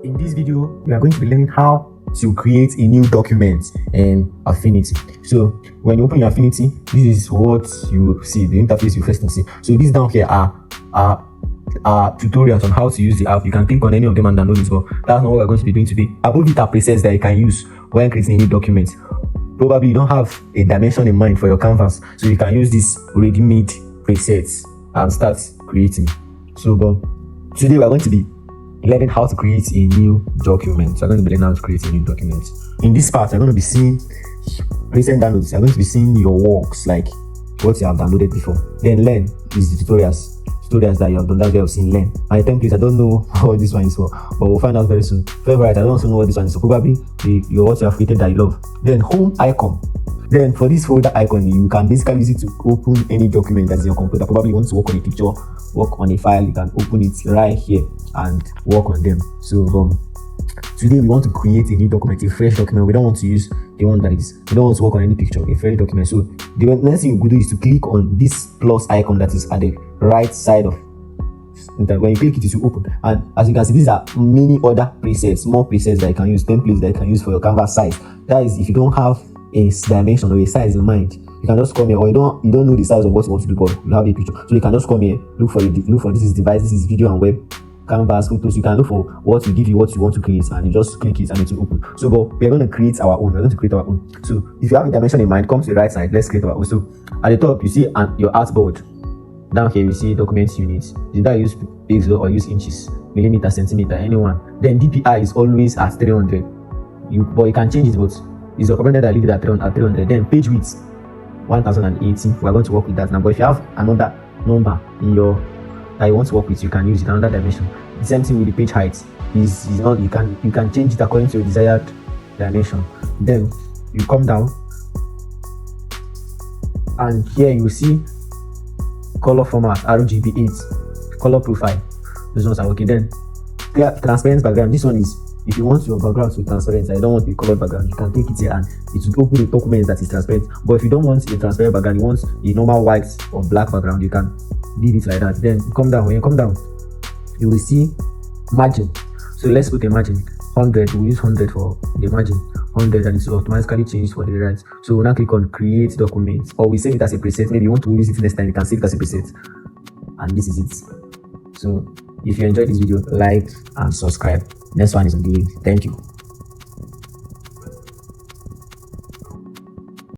In this video, we are going to be learning how to create a new document in Affinity. So when you open your Affinity, this is what you will see, the interface you first see. So these down here are tutorials on how to use the app. You can click on any of them and download it, but that's not what we're going to be doing today. Above it are presets that you can use when creating a new document. Probably you don't have a dimension in mind for your canvas, so you can use this ready-made presets and start creating. So today we're going to be learning how to create a new document. So I'm going to be learning how to create a new document. In this part, I'm going to be seeing recent downloads. I'm going to be seeing your works, like what you have downloaded before. Then learn is the tutorials that you have done. That's what you have seen. Learn. My templates, I don't know what this one is for, but we'll find out very soon. Favorite, I don't also know what this one is for. Probably what you have created that you love. Then home icon. Then for this folder icon, you can basically use it to open any document that's in your computer. Probably you want to work on a picture, work on a file, you can open it right here and work on them. So today we want to create a new document, a fresh document. We don't want to use the one that is, we don't want to work on any picture, a fresh document. So the next thing you could do is to click on this plus icon that is at the right side of when you click it will open, and as you can see, these are many other presets, more presets that you can use, templates that you can use for your canvas size. That is, if you don't have a dimension or a size in mind, you can just come here, or you don't know the size of what you want to do, but you have a picture, so you can just come here, look for this is device, this is video and web, canvas, photos. You can look for what will give you what you want to create, and you just click it and it will open. So we're going to create our own. So if you have a dimension in mind, come to the right side, let's create our own. So at the top you see your artboard. Down here you see document units. Did I use pixel or use inches, millimeter, centimeter, anyone? Then DPI is always at 300. But you can change it, but it's recommended I leave it at 300. Then page width 1080. We're going to work with that now. But if you have another number in your that you want to work with, you can use it another dimension. The same thing with the page height. Is not, you can change it according to your desired dimension. Then you come down, and here you will see color format, RGB8, color profile. Those ones are okay. Then clear transparent background. This one is if you want your background to be transparent. I don't want a colored background, you can take it here and it will open the document that is transparent. But if you don't want a transparent background, you want a normal white or black background, you can leave it like that. Then come down. When you come down, you will see margin. So let's put a margin 100. We'll use 100 for the margin, 100, and it's automatically changed for the right. So we'll now click on create document, or we save it as a preset. Maybe you want to use it next time, you can save it as a preset, and this is it. So if you enjoyed this video, like and subscribe. Next one is on the way. Thank you.